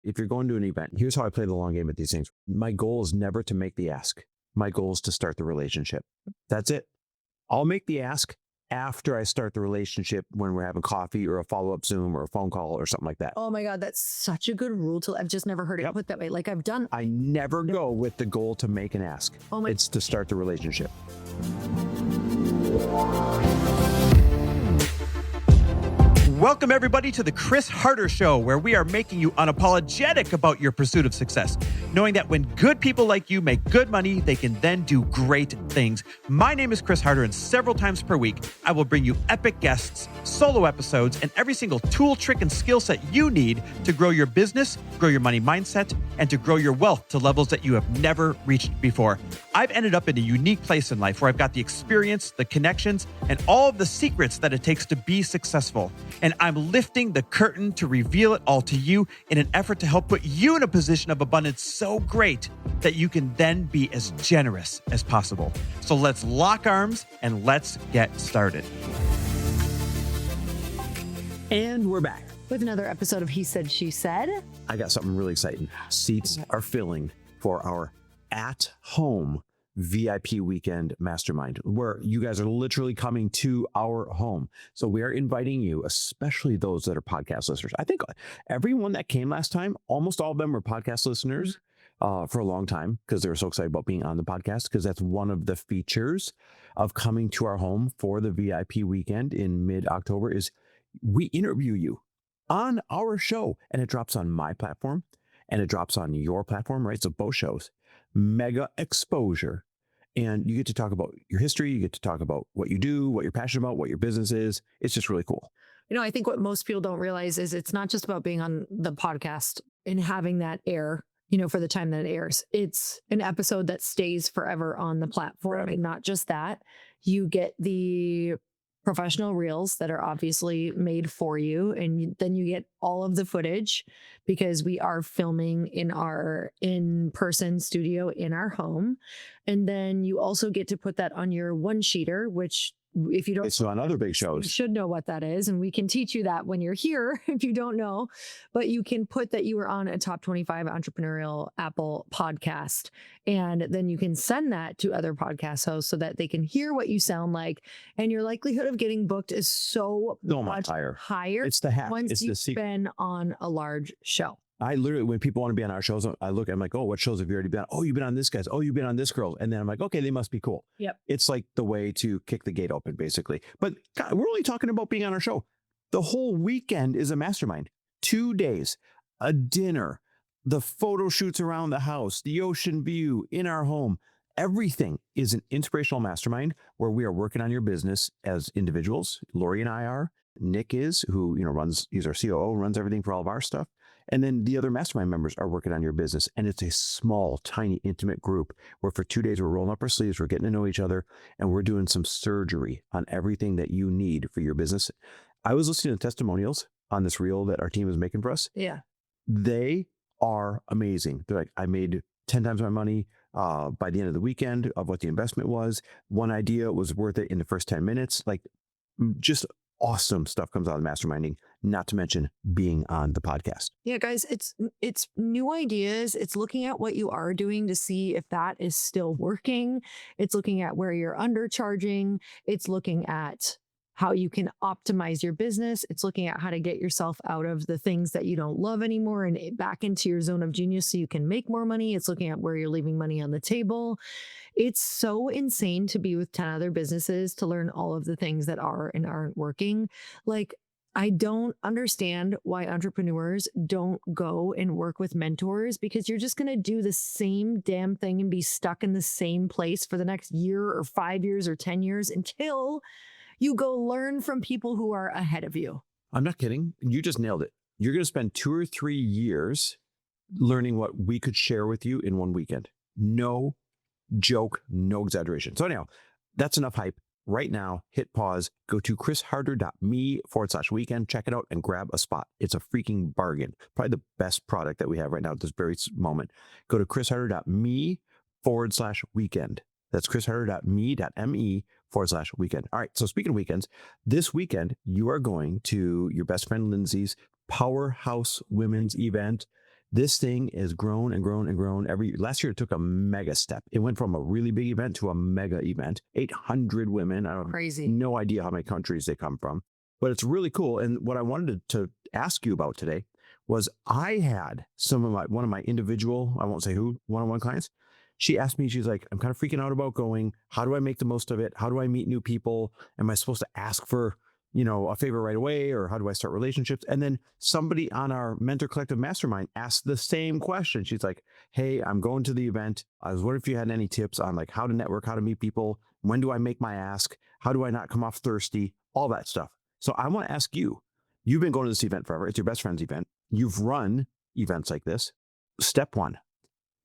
If you're going to an event, here's how I play the long game at these things. My goal is never to make the ask. My goal is to start the relationship. That's it. I'll make the ask after I start the relationship when we're having coffee or a follow-up Zoom or a phone call or something like that. Oh my God, that's such a good rule. I've just never heard it put that way. Like I never go with the goal to make an ask. It's to start the relationship. Welcome, everybody, to the Chris Harder Show, where we are making you unapologetic about your pursuit of success, knowing that when good people like you make good money, they can then do great things. My name is Chris Harder, and several times per week, I will bring you epic guests, solo episodes, and every single tool, trick, and skill set you need to grow your business, grow your money mindset, and to grow your wealth to levels that you have never reached before. I've ended up in a unique place in life where I've got the experience, the connections, and all of the secrets that it takes to be successful. And I'm lifting the curtain to reveal it all to you in an effort to help put you in a position of abundance so great that you can then be as generous as possible. So let's lock arms and let's get started. And we're back with another episode of He Said, She Said. I got something really exciting. Seats are filling for our at-home VIP weekend mastermind, where you guys are literally coming to our home. So we are inviting you, especially those that are podcast listeners. I think everyone that came last time, almost all of them were podcast listeners for a long time because they were so excited about being on the podcast, because that's one of the features of coming to our home for the VIP weekend in mid-October is we interview you on our show, and it drops on my platform and it drops on your platform, right? So both shows, mega exposure. And you get to talk about your history. You get to talk about what you do, what you're passionate about, what your business is. It's just really cool. You know, I think what most people don't realize is it's not just about being on the podcast and having that air, you know, for the time that it airs. It's an episode that stays forever on the platform. Right. And not just that, you get the professional reels that are obviously made for you. And then you get all of the footage because we are filming in our in-person studio in our home. And then you also get to put that on your one-sheeter, which if you don't, it's on other big shows. You should know what that is. And we can teach you that when you're here, if you don't know, but you can put that you were on a top 25 entrepreneurial Apple podcast. And then you can send that to other podcast hosts so that they can hear what you sound like. And your likelihood of getting booked is so much higher. It's the hack. Once you've been on a large show. I literally, when people want to be on our shows, I'm like, oh, what shows have you already been on? Oh, you've been on this guy's. Oh, you've been on this girl. And then I'm like, okay, they must be cool. Yep. It's like the way to kick the gate open, basically. But God, we're only talking about being on our show. The whole weekend is a mastermind. 2 days, a dinner, the photo shoots around the house, the ocean view in our home. Everything is an inspirational mastermind where we are working on your business as individuals. Lori and I are. Nick is, who, you know, he's our COO, runs everything for all of our stuff. And then the other mastermind members are working on your business. And it's a small, tiny, intimate group where for 2 days, we're rolling up our sleeves, we're getting to know each other, and we're doing some surgery on everything that you need for your business. I was listening to testimonials on this reel that our team is making for us. Yeah. They are amazing. They're like, I made 10 times my money by the end of the weekend of what the investment was. One idea was worth it in the first 10 minutes. Like, just awesome stuff comes out of masterminding, not to mention being on the podcast. Yeah, guys, it's new ideas. It's looking at what you are doing to see if that is still working. It's looking at where you're undercharging. It's looking at how you can optimize your business. It's looking at how to get yourself out of the things that you don't love anymore and back into your zone of genius so you can make more money. It's looking at where you're leaving money on the table. It's so insane to be with 10 other businesses to learn all of the things that are and aren't working. Like, I don't understand why entrepreneurs don't go and work with mentors, because you're just going to do the same damn thing and be stuck in the same place for the next year or 5 years or 10 years until you go learn from people who are ahead of you. I'm not kidding. You just nailed it. You're going to spend 2 or 3 years learning what we could share with you in one weekend. No joke, no exaggeration. So anyhow, that's enough hype. Right now, hit pause, go to chrisharder.me/weekend, check it out and grab a spot. It's a freaking bargain. Probably the best product that we have right now at this very moment. Go to chrisharder.me/weekend. That's chrisharder.me.me/weekend. All right. So speaking of weekends, this weekend, you are going to your best friend Lindsay's Powerhouse Women's event. This thing has grown and grown and grown every year. Last year, it took a mega step. It went from a really big event to a mega event. 800 women. I have Crazy. no idea how many countries they come from, but it's really cool. And what I wanted to ask you about today was I had one of my individual, I won't say who, one-on-one clients. She asked me, she's like, I'm kind of freaking out about going. How do I make the most of it? How do I meet new people? Am I supposed to ask for a favor right away, or how do I start relationships? And then somebody on our Mentor Collective Mastermind asked the same question. She's like, hey, I'm going to the event. I was wondering if you had any tips on like how to network, how to meet people. When do I make my ask? How do I not come off thirsty? All that stuff. So I want to ask you, you've been going to this event forever. It's your best friend's event. You've run events like this. Step one,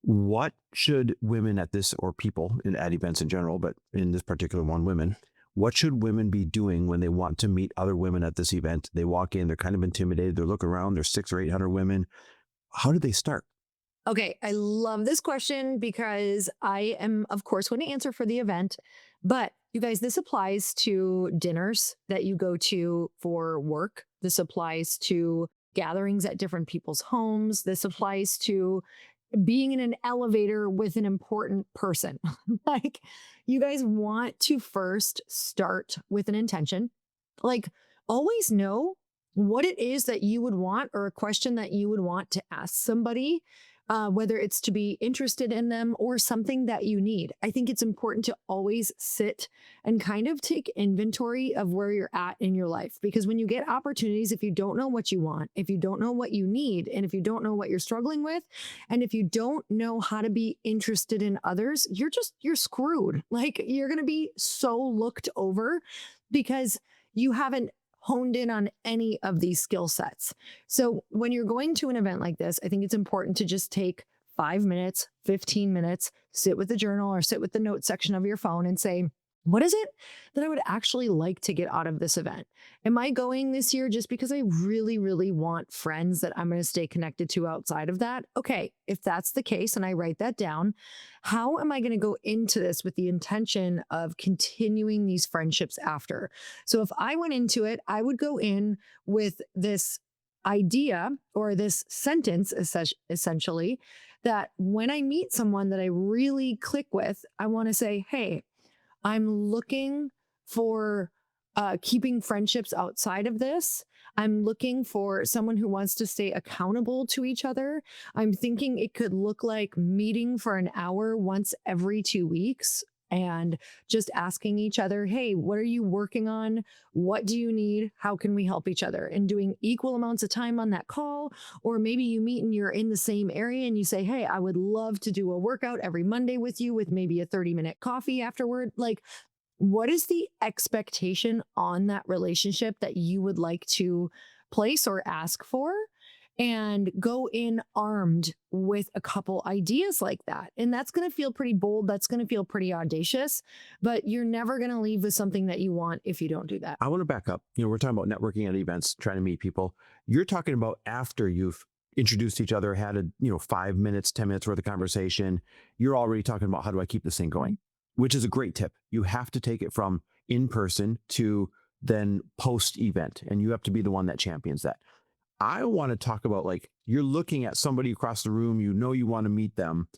what should women at this, or people at events in general, but in this particular one, women, what should women be doing when they want to meet other women at this event? They walk in, they're kind of intimidated. They're looking around. There's 600 or 800 women. How do they start? Okay, I love this question because I am, of course, going to answer for the event. But you guys, this applies to dinners that you go to for work. This applies to gatherings at different people's homes. This applies to being in an elevator with an important person. Like, you guys want to first start with an intention. Like, always know what it is that you would want, or a question that you would want to ask somebody, whether it's to be interested in them or something that you need. I think it's important to always sit and kind of take inventory of where you're at in your life. Because when you get opportunities, if you don't know what you want, if you don't know what you need, and if you don't know what you're struggling with, and if you don't know how to be interested in others, you're screwed. Like, you're going to be so looked over because you haven't honed in on any of these skill sets. So when you're going to an event like this, I think it's important to just take 5 minutes, 15 minutes, sit with the journal or sit with the notes section of your phone and say, what is it that I would actually like to get out of this event? Am I going this year just because I really, really want friends that I'm going to stay connected to outside of that? Okay, if that's the case and I write that down, how am I going to go into this with the intention of continuing these friendships after? So if I went into it, I would go in with this idea or this sentence, essentially, that when I meet someone that I really click with, I want to say, hey, I'm looking for keeping friendships outside of this. I'm looking for someone who wants to stay accountable to each other. I'm thinking it could look like meeting for an hour once every 2 weeks and just asking each other, hey, what are you working on? What do you need? How can we help each other? And doing equal amounts of time on that call. Or maybe you meet and you're in the same area and you say, hey, I would love to do a workout every Monday with you with maybe a 30-minute coffee afterward. Like, what is the expectation on that relationship that you would like to place or ask for? And go in armed with a couple ideas like that. And that's going to feel pretty bold. That's going to feel pretty audacious, but you're never going to leave with something that you want if you don't do that. I want to back up. We're talking about networking at events, trying to meet people. You're talking about after you've introduced each other, had a 5 minutes, 10 minutes worth of conversation. You're already talking about, how do I keep this thing going? Which is a great tip. You have to take it from in person to then post event, and you have to be the one that champions that. I want to talk about, like, you're looking at somebody across the room, you want to meet them.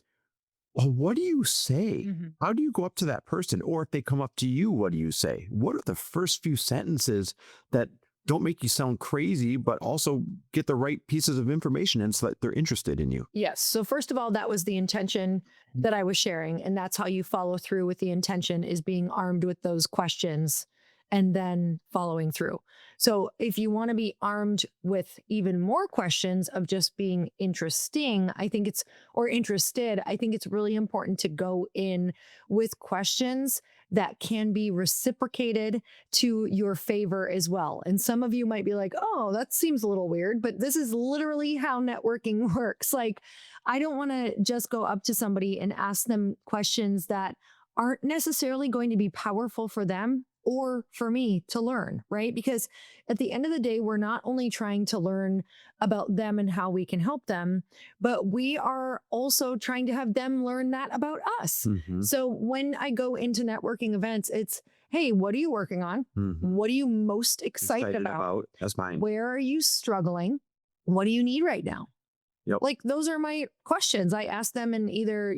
Well, what do you say? Mm-hmm. How do you go up to that person? Or if they come up to you, what do you say? What are the first few sentences that don't make you sound crazy, but also get the right pieces of information in so that they're interested in you? Yes. So first of all, that was the intention that I was sharing. And that's how you follow through with the intention, is being armed with those questions and then following through. So if you want to be armed with even more questions of just being interested, I think it's really important to go in with questions that can be reciprocated to your favor as well. And some of you might be like, oh, that seems a little weird, but this is literally how networking works. Like, I don't want to just go up to somebody and ask them questions that aren't necessarily going to be powerful for them or for me to learn, right? Because at the end of the day, we're not only trying to learn about them and how we can help them, but we are also trying to have them learn that about us. Mm-hmm. So when I go into networking events, it's, hey, what are you working on? Mm-hmm. What are you most excited about? That's mine. Where are you struggling? What do you need right now? Yep. Like those are my questions. I ask them in either,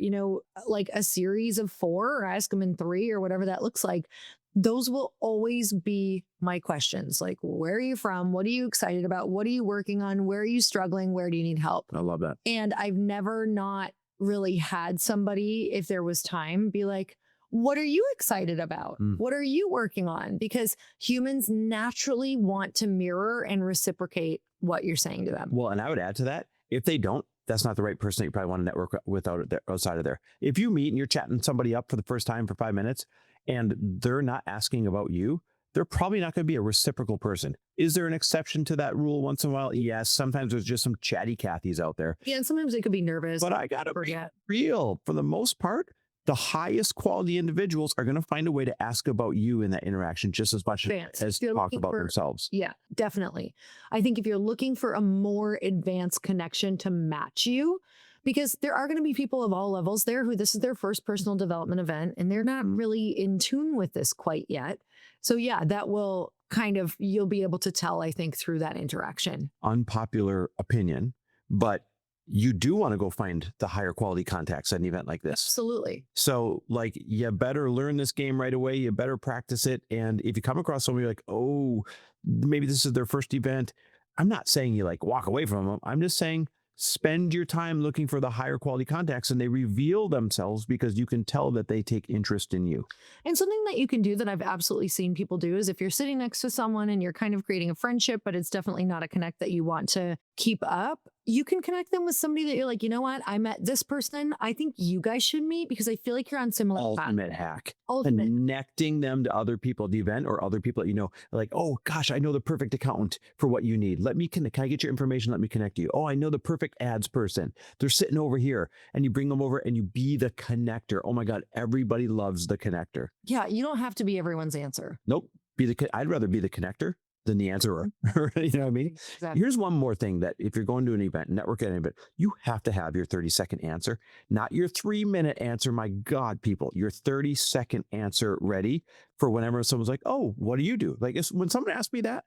like a series of 4 or I ask them in 3 or whatever that looks like. Those will always be my questions. Like, where are you from? What are you excited about? What are you working on? Where are you struggling? Where do you need help? I love that. And I've never not really had somebody, if there was time, be like, what are you excited about? What are you working on? Because humans naturally want to mirror and reciprocate what you're saying to them. Well, and I would add to that, if they don't, that's not the right person that you probably want to network with outside of there. If you meet and you're chatting somebody up for the first time for 5 minutes and they're not asking about you, they're probably not going to be a reciprocal person. Is there an exception to that rule once in a while? Yes. Sometimes there's just some chatty Cathys out there. Yeah, and sometimes they could be nervous. But I got to be forget. real. For the most part, the highest quality individuals are going to find a way to ask about you in that interaction just as much as talk about themselves. Yeah, definitely. I think if you're looking for a more advanced connection to match you, because there are going to be people of all levels there who this is their first personal development event and they're not really in tune with this quite yet. So yeah, that will you'll be able to tell, I think, through that interaction. Unpopular opinion, but you do want to go find the higher quality contacts at an event like this. Absolutely. So like, you better learn this game right away. You better practice it. And if you come across somebody like, oh, maybe this is their first event, I'm not saying you like walk away from them. I'm just saying spend your time looking for the higher quality contacts and they reveal themselves because you can tell that they take interest in you. And something that you can do that I've absolutely seen people do is if you're sitting next to someone and you're kind of creating a friendship, but it's definitely not a connect that you want to keep up, you can connect them with somebody that you're like, you know what? I met this person. I think you guys should meet because I feel like you're on similar Ultimate hack. Ultimate. Connecting them to other people at the event or other people that you know, like, oh gosh, I know the perfect accountant for what you need. Let me connect. Can I get your information? Let me connect you. Oh, I know the perfect ads person. They're sitting over here, and you bring them over and you be the connector. Oh my God, everybody loves the connector. Yeah, you don't have to be everyone's answer. Nope. I'd rather be the connector than the answerer. You know what I mean? Exactly. Here's one more thing that if you're going to an event, network at an event, you have to have your 30-second answer, not your 3-minute answer. My God, people, your 30-second answer ready for whenever someone's like, oh, what do you do? Like when someone asks me that,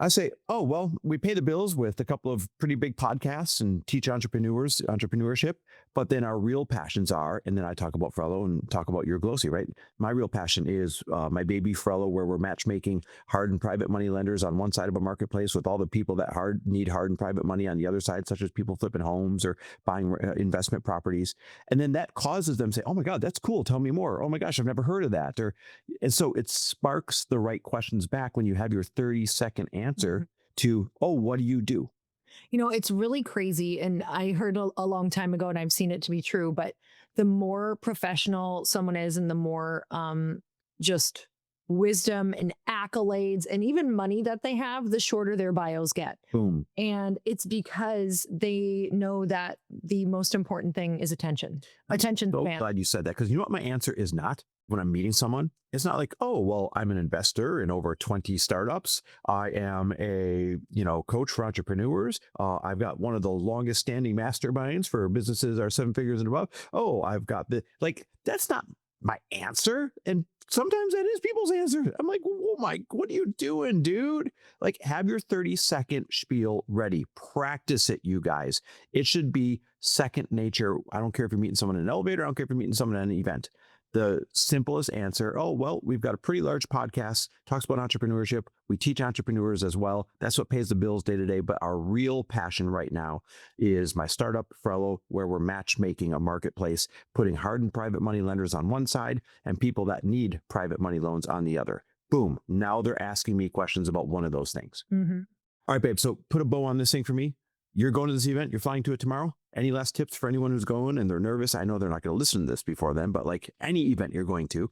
I say, oh, well, we pay the bills with a couple of pretty big podcasts and teach entrepreneurship. But then our real passions are, and then I talk about Frello and talk about your Glossy, right? My real passion is my baby Frello, where we're matchmaking hard and private money lenders on one side of a marketplace with all the people that need hard and private money on the other side, such as people flipping homes or buying investment properties. And then that causes them to say, oh my God, that's cool. Tell me more. Oh my gosh, I've never heard of that. And so it sparks the right questions back when you have your 30-second answer to, oh, what do you do? You know, it's really crazy. And I heard a long time ago, and I've seen it to be true, but the more professional someone is and the more just wisdom and accolades and even money that they have, the shorter their bios get. Boom. And it's because they know that the most important thing is attention. Attention So span. glad you said that, because you know what my answer is not when I'm meeting someone? It's not like, oh, well, I'm an investor in over 20 startups. I am a, coach for entrepreneurs. I've got one of the longest standing masterminds for businesses are 7 figures and above. Oh, I've got that's not my answer. And sometimes that is people's answer. I'm like, oh my, what are you doing, dude? Like, have your 30-second spiel ready. Practice it, you guys. It should be second nature. I don't care if you're meeting someone in an elevator. I don't care if you're meeting someone at an event. The simplest answer, oh, well, we've got a pretty large podcast, talks about entrepreneurship. We teach entrepreneurs as well. That's what pays the bills day to day. But our real passion right now is my startup, Frello, where we're matchmaking a marketplace, putting hard and private money lenders on one side and people that need private money loans on the other. Boom. Now they're asking me questions about one of those things. Mm-hmm. All right, babe. So put a bow on this thing for me. You're going to this event. You're flying to it tomorrow. Any last tips for anyone who's going and they're nervous? I know they're not going to listen to this before then, but like any event you're going to,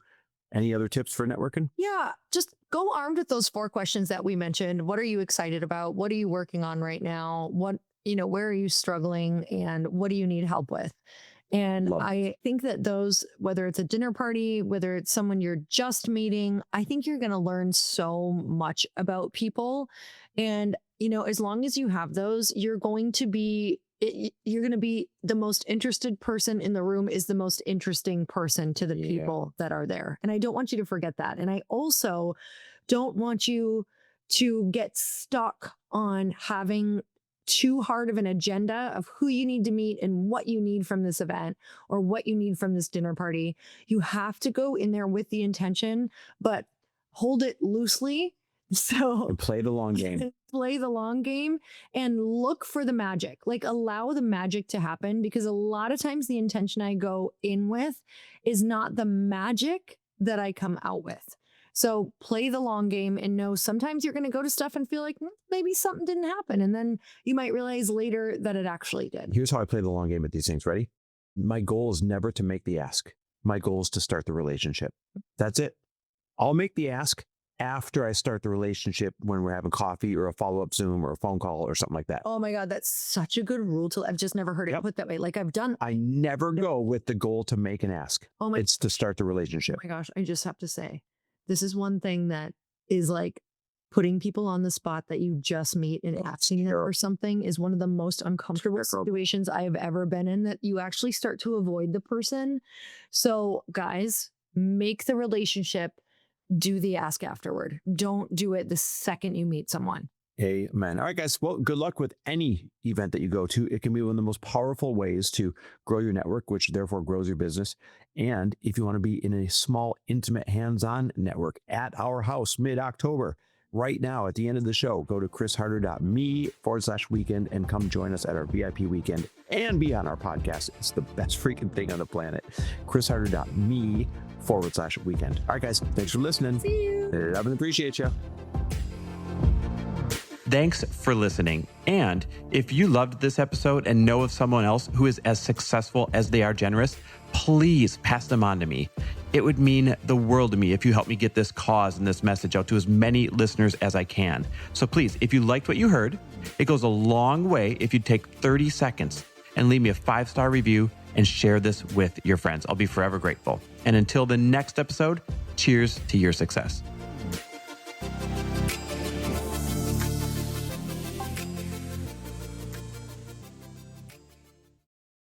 any other tips for networking? Yeah, just go armed with those 4 questions that we mentioned. What are you excited about? What are you working on right now? Where are you struggling? And what do you need help with? And I think that those, whether it's a dinner party, whether it's someone you're just meeting, I think you're going to learn so much about people. And, as long as you have those, you're going to be the most interested person in the room is the most interesting person to the people that are there. And I don't want you to forget that. And I also don't want you to get stuck on having too hard of an agenda of who you need to meet and what you need from this event or what you need from this dinner party. You have to go in there with the intention, but hold it loosely. So And play the long game. play the long game and look for the magic. Like allow the magic to happen, because a lot of times the intention I go in with is not the magic that I come out with. So play the long game and know sometimes you're going to go to stuff and feel like maybe something didn't happen. And then you might realize later that it actually did. Here's how I play the long game at these things. Ready? My goal is never to make the ask. My goal is to start the relationship. That's it. I'll make the ask after I start the relationship, when we're having coffee or a follow-up Zoom or a phone call or something like that. Oh my God, that's such a good rule. I've just never heard it put that way. Like I've done. I never go with the goal to make an ask. It's to start the relationship. Oh my gosh, I just have to say, this is one thing that is like putting people on the spot that you just meet and asking them for something is one of the most uncomfortable situations I have ever been in, that you actually start to avoid the person. So guys, make the relationship, do the ask afterward. Don't do it the second you meet someone. Amen. All right, guys. Well, good luck with any event that you go to. It can be one of the most powerful ways to grow your network, which therefore grows your business. And if you want to be in a small, intimate, hands-on network at our house mid-October, right now at the end of the show, go to chrisharder.me/weekend and come join us at our VIP weekend and be on our podcast. It's the best freaking thing on the planet. chrisharder.me/weekend. All right, guys. Thanks for listening. See you. Love and appreciate you. Thanks for listening. And if you loved this episode and know of someone else who is as successful as they are generous, please pass them on to me. It would mean the world to me if you help me get this cause and this message out to as many listeners as I can. So please, if you liked what you heard, it goes a long way if you take 30 seconds and leave me a 5-star review and share this with your friends. I'll be forever grateful. And until the next episode, cheers to your success.